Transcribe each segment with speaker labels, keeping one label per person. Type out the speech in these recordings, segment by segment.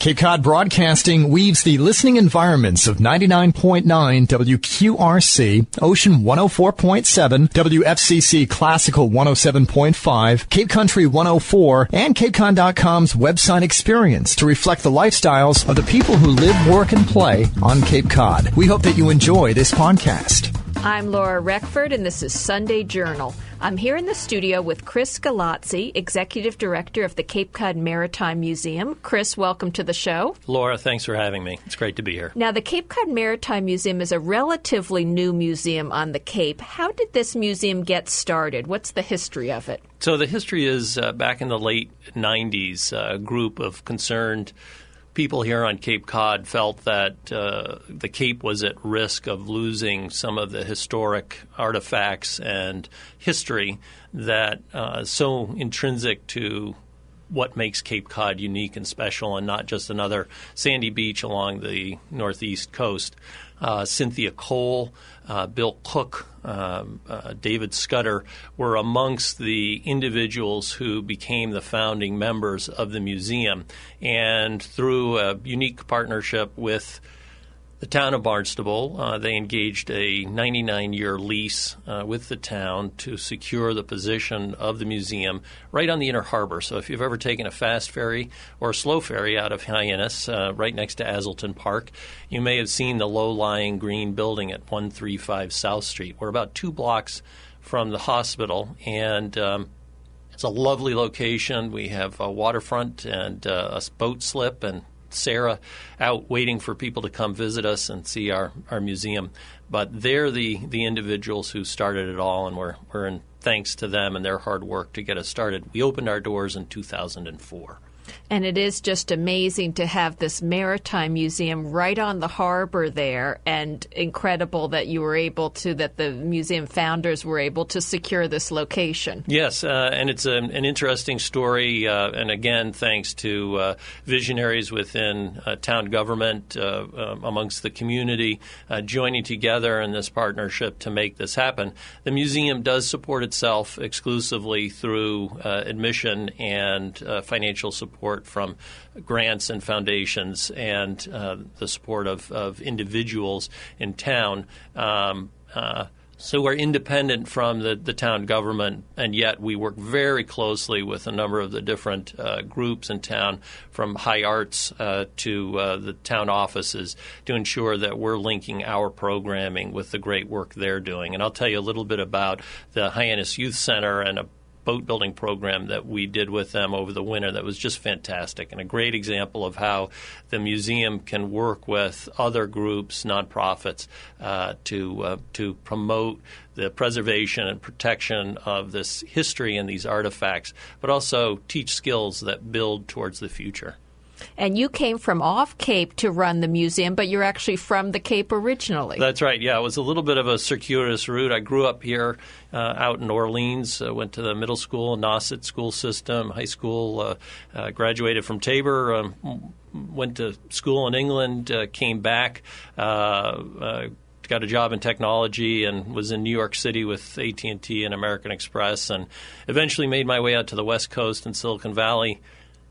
Speaker 1: Cape Cod Broadcasting weaves the listening environments of 99.9 WQRC, Ocean 104.7, WFCC Classical 107.5, Cape Country 104, and CapeCon.com's website experience to reflect the lifestyles of the people who live, work, and play on Cape Cod. We hope that you enjoy this podcast.
Speaker 2: I'm Laura Reckford, and this is Sunday Journal. I'm here in the studio with Chris Galazzi, Executive Director of the Cape Cod Maritime Museum. Chris, welcome to the show.
Speaker 3: Laura, thanks for having me. It's great to be here.
Speaker 2: Now, the Cape Cod Maritime Museum is a relatively new museum on the Cape. How did this museum get started? What's the history of it?
Speaker 3: So the history is back in the late 90s, a group of concerned people here on Cape Cod felt that the Cape was at risk of losing some of the historic artifacts and history that is so intrinsic to what makes Cape Cod unique and special and not just another sandy beach along the northeast coast. Cynthia Cole, Bill Cook, David Scudder were amongst the individuals who became the founding members of the museum. And through a unique partnership with the town of Barnstable, they engaged a 99-year lease with the town to secure the position of the museum right on the inner harbor. So if you've ever taken a fast ferry or a slow ferry out of Hyannis, right next to Azleton Park, you may have seen the low-lying green building at 135 South Street. We're about 2 blocks from the hospital, and it's a lovely location. We have a waterfront and a boat slip, and Sarah out waiting for people to come visit us and see our museum. But they're the individuals who started it all, and we're in thanks to them and their hard work to get us started. We opened our doors in 2004.
Speaker 2: And it is just amazing to have this maritime museum right on the harbor there, and incredible that you were able to, that the museum founders were able to secure this location.
Speaker 3: Yes, and it's an interesting story, and again, thanks to visionaries within town government, amongst the community, joining together in this partnership to make this happen. The museum does support itself exclusively through admission and financial support from grants and foundations and the support of individuals in town. So we're independent from the town government, and yet we work very closely with a number of the different groups in town, from high arts to the town offices, to ensure that we're linking our programming with the great work they're doing. And I'll tell you a little bit about the Hyannis Youth Center and a boat building program that we did with them over the winter that was just fantastic, and a great example of how the museum can work with other groups, nonprofits, to promote the preservation and protection of this history and these artifacts, but also teach skills that build towards the future.
Speaker 2: And you came from off Cape to run the museum, but you're actually from the Cape originally.
Speaker 3: That's right. Yeah, it was a little bit of a circuitous route. I grew up here out in Orleans, went to the middle school, Nauset school system, high school, graduated from Tabor, went to school in England, came back, got a job in technology, and was in New York City with AT&T and American Express, and eventually made my way out to the West Coast and Silicon Valley.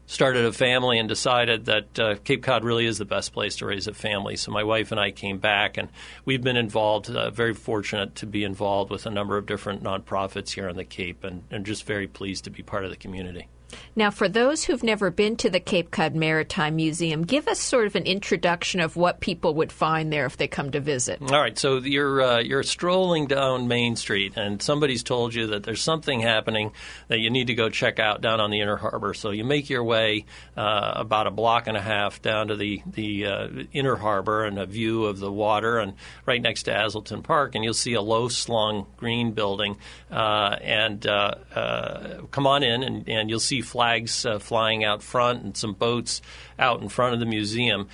Speaker 3: Started a family and decided that Cape Cod really is the best place to raise a family. So my wife and I came back, and we've been involved, very fortunate to be involved with a number of different nonprofits here on the Cape, and just very pleased to be part of the community.
Speaker 2: Now, for those who've never been to the Cape Cod Maritime Museum, give us sort of an introduction of what people would find there if they come to visit.
Speaker 3: All right, so you're strolling down Main Street, and somebody's told you that there's something happening that you need to go check out down on the inner harbor. So you make your way about a block and a half down to the inner harbor and a view of the water, and right next to Azleton Park, and you'll see a low-slung green building. And come on in, and you'll see flags flying out front and some boats out in front of the museum.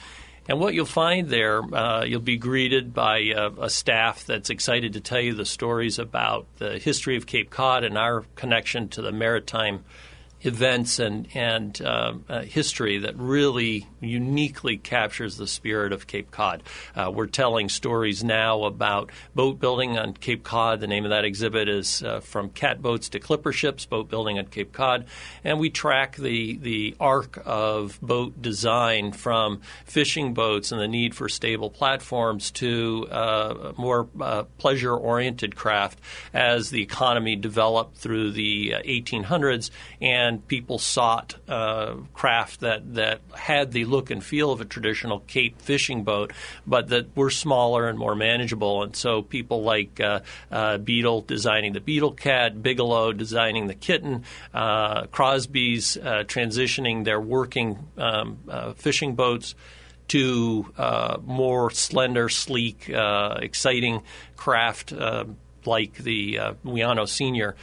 Speaker 3: And what you'll find there, you'll be greeted by a staff that's excited to tell you the stories about the history of Cape Cod and our connection to the maritime events and history that really uniquely captures the spirit of Cape Cod. We're telling stories now about boat building on Cape Cod. The name of that exhibit is From Catboats to Clipper Ships, Boat Building on Cape Cod. And we track the arc of boat design from fishing boats and the need for stable platforms to more pleasure-oriented craft as the economy developed through the 1800s, and people sought craft that had the look and feel of a traditional Cape fishing boat, but that were smaller and more manageable. And so people like Beadle designing the Beetle Cat, Bigelow designing the Kitten, Crosby's transitioning their working fishing boats to more slender, sleek, exciting craft like the Wiano Senior.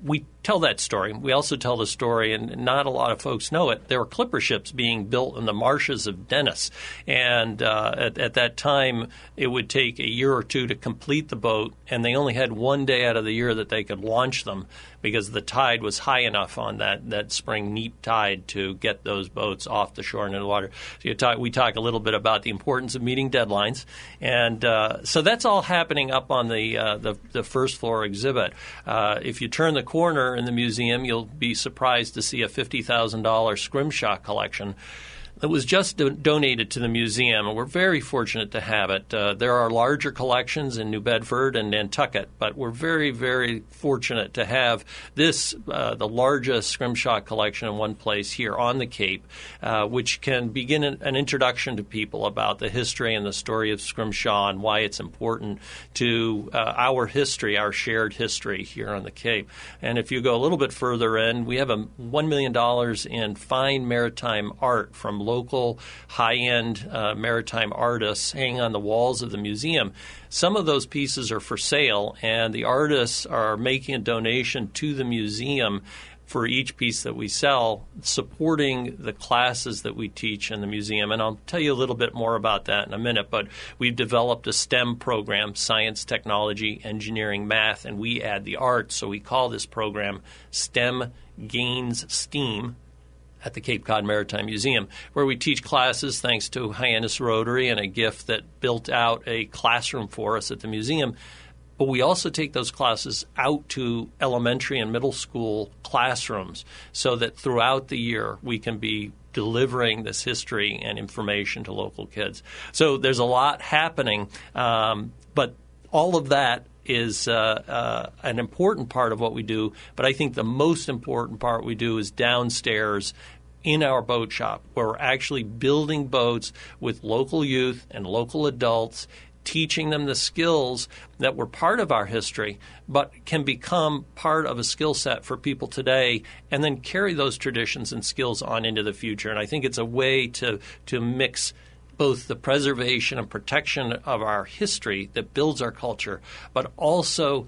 Speaker 3: We tell that story. We also tell the story, and not a lot of folks know it, there were clipper ships being built in the marshes of Dennis. And at that time, it would take a year or two to complete the boat, and they only had one day out of the year that they could launch them because the tide was high enough on that spring neap tide to get those boats off the shore and into the water. So we talk a little bit about the importance of meeting deadlines. And so that's all happening up on the first floor exhibit. If you turn the corner in the museum, you'll be surprised to see a $50,000 scrimshaw collection that was just donated to the museum, and we're very fortunate to have it. There are larger collections in New Bedford and Nantucket, but we're very, very fortunate to have this, the largest scrimshaw collection in one place here on the Cape, which can begin an introduction to people about the history and the story of scrimshaw and why it's important to our history, our shared history here on the Cape. And if you go a little bit further in, we have $1 million in fine maritime art from local high-end maritime artists hanging on the walls of the museum. Some of those pieces are for sale, and the artists are making a donation to the museum for each piece that we sell, supporting the classes that we teach in the museum. And I'll tell you a little bit more about that in a minute, but we've developed a STEM program, science, technology, engineering, math, and we add the arts. So we call this program STEM Gains STEAM at the Cape Cod Maritime Museum, where we teach classes thanks to Hyannis Rotary and a gift that built out a classroom for us at the museum. But we also take those classes out to elementary and middle school classrooms so that throughout the year we can be delivering this history and information to local kids. So there's a lot happening, but all of that is an important part of what we do. But I think the most important part we do is downstairs in our boat shop, where we're actually building boats with local youth and local adults, teaching them the skills that were part of our history but can become part of a skill set for people today and then carry those traditions and skills on into the future. And I think it's a way to mix both the preservation and protection of our history that builds our culture, but also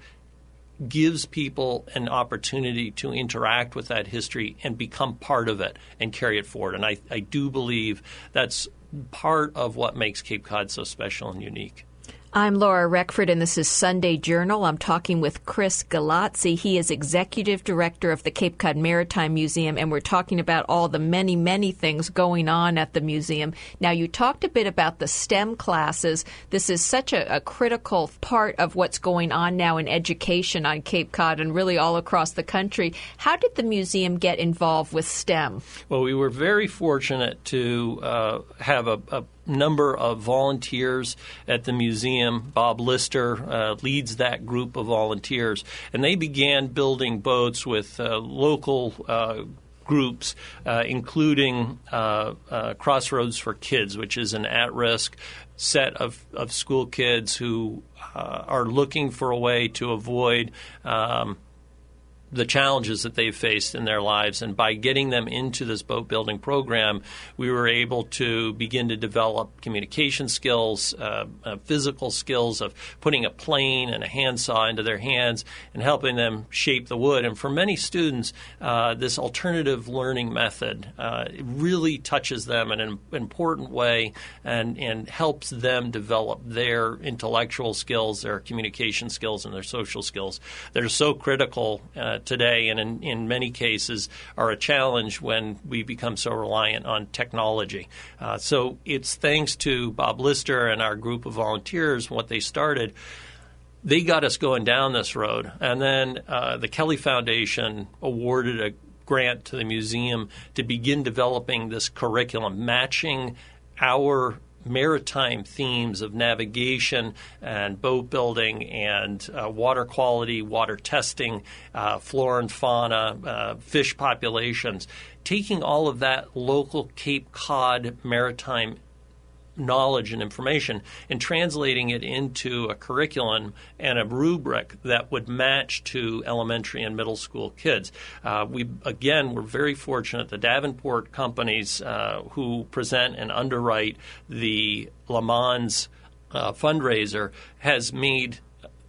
Speaker 3: gives people an opportunity to interact with that history and become part of it and carry it forward. And I do believe that's part of what makes Cape Cod so special and unique.
Speaker 2: I'm Laura Reckford, and this is Sunday Journal. I'm talking with Chris Galazzi. He is Executive Director of the Cape Cod Maritime Museum, and we're talking about all the many, many things going on at the museum. Now, you talked a bit about the STEM classes. This is such a critical part of what's going on now in education on Cape Cod and really all across the country. How did the museum get involved with STEM?
Speaker 3: Well, we were very fortunate to have a number of volunteers at the museum. Bob Lister leads that group of volunteers, and they began building boats with local groups, including Crossroads for Kids, which is an at-risk set of school kids who are looking for a way to avoid the challenges that they've faced in their lives. And by getting them into this boat building program, we were able to begin to develop communication skills, physical skills of putting a plane and a handsaw into their hands and helping them shape the wood. And for many students, this alternative learning method really touches them in an important way and helps them develop their intellectual skills, their communication skills, and their social skills that are so critical today, and in many cases are a challenge when we become so reliant on technology. So it's thanks to Bob Lister and our group of volunteers, what they started. They got us going down this road. And then the Kelly Foundation awarded a grant to the museum to begin developing this curriculum, matching our maritime themes of navigation and boat building and water quality, water testing, flora and fauna, fish populations, taking all of that local Cape Cod maritime knowledge and information and translating it into a curriculum and a rubric that would match to elementary and middle school kids. We're very fortunate. The Davenport companies who present and underwrite the Le Mans fundraiser has made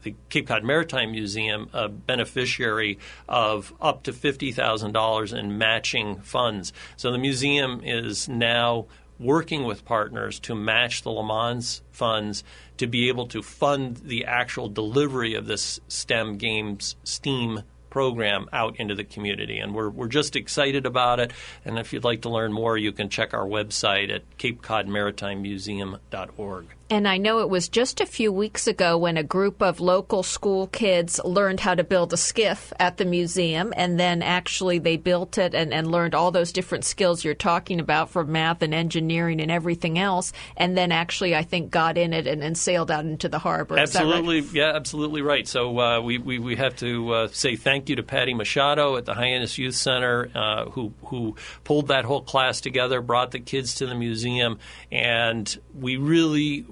Speaker 3: the Cape Cod Maritime Museum a beneficiary of up to $50,000 in matching funds. So the museum is now working with partners to match the Le Mans funds to be able to fund the actual delivery of this STEM Games STEAM program out into the community. And we're just excited about it. And if you'd like to learn more, you can check our website at capecodmaritimemuseum.org.
Speaker 2: And I know it was just a few weeks ago when a group of local school kids learned how to build a skiff at the museum, and then actually they built it and learned all those different skills you're talking about from math and engineering and everything else, and then actually I think got in it and sailed out into the harbor.
Speaker 3: Absolutely,
Speaker 2: is that right?
Speaker 3: Yeah, absolutely right. So we have to say thank you to Patty Machado at the Hyannis Youth Center who pulled that whole class together, brought the kids to the museum, and we really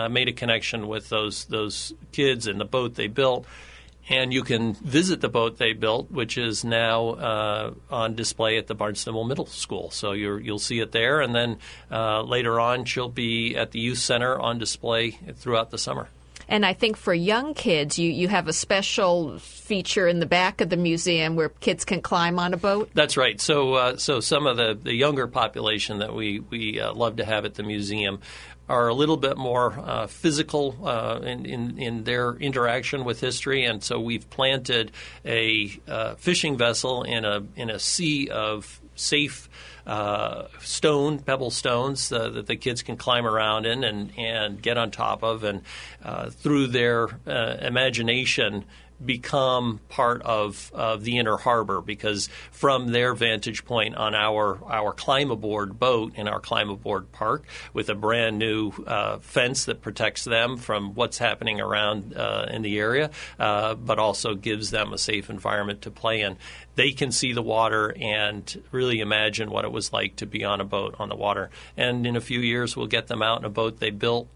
Speaker 3: made a connection with those kids and the boat they built. And you can visit the boat they built, which is now on display at the Barnstable Middle School. So you'll see it there. And then later on, she'll be at the Youth Center on display throughout the summer.
Speaker 2: And I think for young kids, you have a special feature in the back of the museum where kids can climb on a boat?
Speaker 3: That's right. So some of the younger population that we love to have at the museum are a little bit more physical in their interaction with history, and so we've planted a fishing vessel in a sea of safe pebble stones that the kids can climb around in and get on top of, and through their imagination become part of the inner harbor, because from their vantage point on our climb-aboard boat in our climb-aboard park with a brand new fence that protects them from what's happening around in the area, but also gives them a safe environment to play in. They can see the water and really imagine what it was like to be on a boat on the water. And in a few years, we'll get them out in a boat they built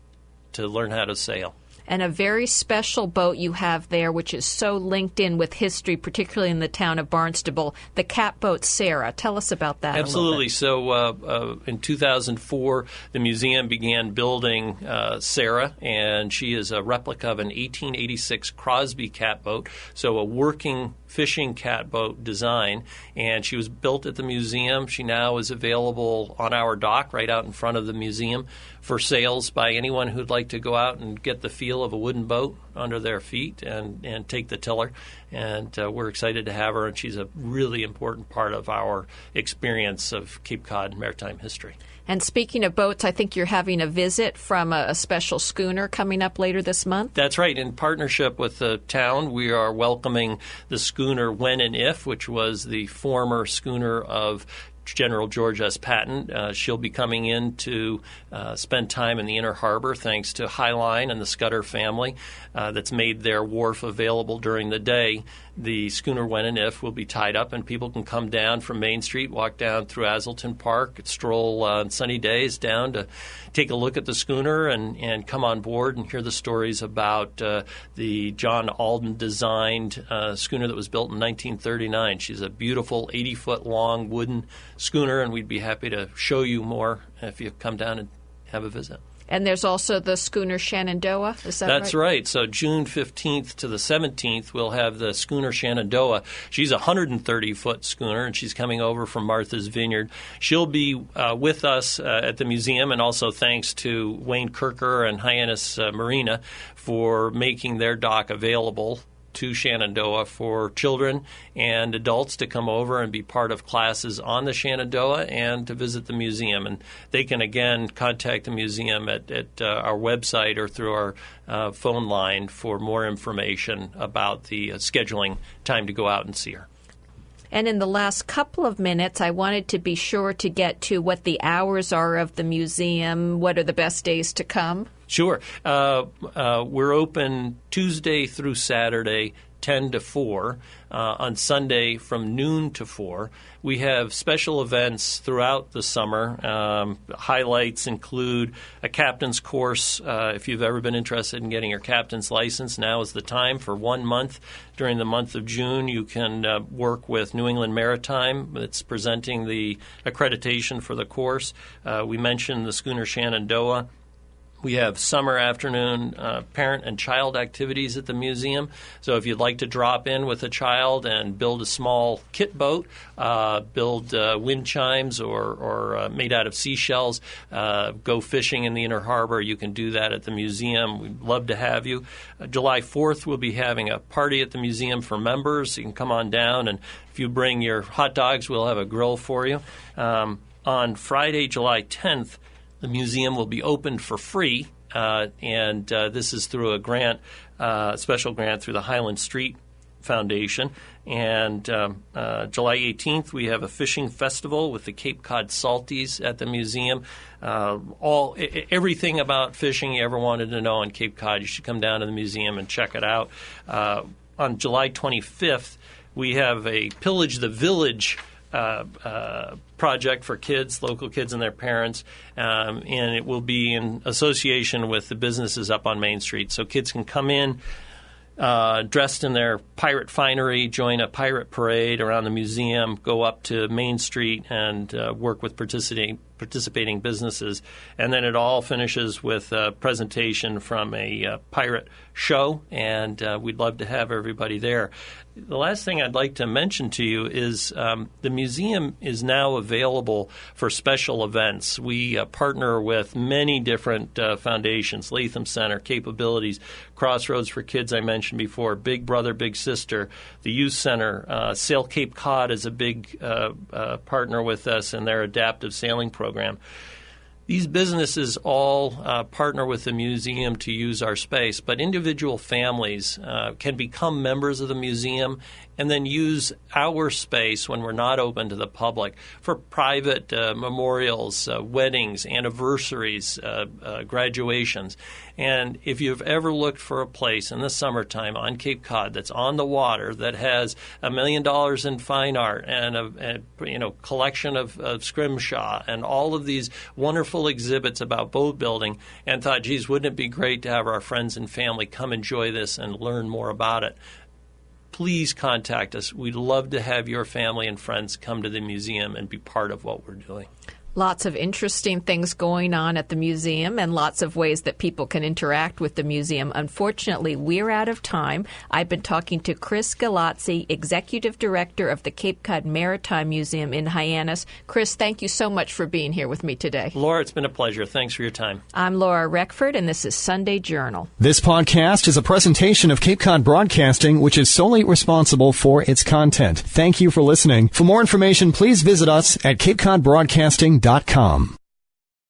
Speaker 3: to learn how to sail.
Speaker 2: And a very special boat you have there, which is so linked in with history, particularly in the town of Barnstable, the catboat Sarah. Tell us about that.
Speaker 3: Absolutely. So in 2004, the museum began building Sarah, and she is a replica of an 1886 Crosby catboat, so a working fishing catboat design, and she was built at the museum. She now is available on our dock right out in front of the museum for sales by anyone who'd like to go out and get the feel of a wooden boat under their feet and take the tiller. And we're excited to have her, and she's a really important part of our experience of Cape Cod maritime history.
Speaker 2: And speaking of boats, I think you're having a visit from a special schooner coming up later this month?
Speaker 3: That's right. In partnership with the town, we are welcoming the schooner When and If, which was the former schooner of General George S. Patton. She'll be coming in to spend time in the Inner Harbor thanks to Highline and the Scudder family that's made their wharf available during the day. The schooner When and If will be tied up, and people can come down from Main Street, walk down through Azleton Park, stroll on sunny days down to take a look at the schooner and come on board and hear the stories about the John Alden designed schooner that was built in 1939. She's a beautiful 80-foot long wooden schooner, and we'd be happy to show you more if you come down and have a visit.
Speaker 2: And there's also the schooner Shannon Doha, is that right?
Speaker 3: That's right. So June 15th to the 17th, we'll have the schooner Shannon Doha. She's a 130-foot schooner, and she's coming over from Martha's Vineyard. She'll be with us at the museum, and also thanks to Wayne Kirker and Hyannis Marina for making their dock available to Shenandoah for children and adults to come over and be part of classes on the Shenandoah and to visit the museum. And they can, again, contact the museum at our website or through our phone line for more information about the scheduling time to go out and see her.
Speaker 2: And in the last couple of minutes, I wanted to be sure to get to what the hours are of the museum. What are the best days to come?
Speaker 3: Sure. We're open Tuesday through Saturday, 10 to 4. On Sunday from noon to 4. We have special events throughout the summer. Highlights include a captain's course. If you've ever been interested in getting your captain's license, now is the time. For 1 month during the month of June, you can work with New England Maritime. That's presenting the accreditation for the course. We mentioned the schooner Shannon Doha. We have summer afternoon parent and child activities at the museum. So if you'd like to drop in with a child and build a small kit boat, build wind chimes or made out of seashells, go fishing in the Inner Harbor, you can do that at the museum. We'd love to have you. July 4th, we'll be having a party at the museum for members. You can come on down, and if you bring your hot dogs, we'll have a grill for you. On Friday, July 10th, the museum will be opened for free, and this is through a grant, special grant through the Highland Street Foundation. And July 18th, we have a fishing festival with the Cape Cod Salties at the museum. Everything about fishing you ever wanted to know on Cape Cod, you should come down to the museum and check it out. On July 25th, we have a Pillage the Village project for kids, local kids and their parents, and it will be in association with the businesses up on Main Street. So kids can come in dressed in their pirate finery, join a pirate parade around the museum, go up to Main Street and work with participating businesses. And then it all finishes with a presentation from a pirate show, and we'd love to have everybody there. The last thing I'd like to mention to you is the museum is now available for special events. We partner with many different foundations, Latham Center, Capabilities, Crossroads for Kids I mentioned before, Big Brother, Big Sister, the Youth Center. Sail Cape Cod is a big partner with us in their adaptive sailing program. These businesses all partner with the museum to use our space, but individual families can become members of the museum and then use our space when we're not open to the public for private memorials, weddings, anniversaries, graduations. And if you've ever looked for a place in the summertime on Cape Cod that's on the water that has $1 million in fine art and a collection of scrimshaw and all of these wonderful exhibits about boat building, and thought, geez, wouldn't it be great to have our friends and family come enjoy this and learn more about it? Please contact us. We'd love to have your family and friends come to the museum and be part of what we're doing.
Speaker 2: Lots of interesting things going on at the museum and lots of ways that people can interact with the museum. Unfortunately, we're out of time. I've been talking to Chris Galazzi, Executive Director of the Cape Cod Maritime Museum in Hyannis. Chris, thank you so much for being here with me today.
Speaker 3: Laura, it's been a pleasure. Thanks for your time.
Speaker 2: I'm Laura Reckford, and this is Sunday Journal.
Speaker 1: This podcast is a presentation of Cape Cod Broadcasting, which is solely responsible for its content. Thank you for listening. For more information, please visit us at capecodbroadcasting.com.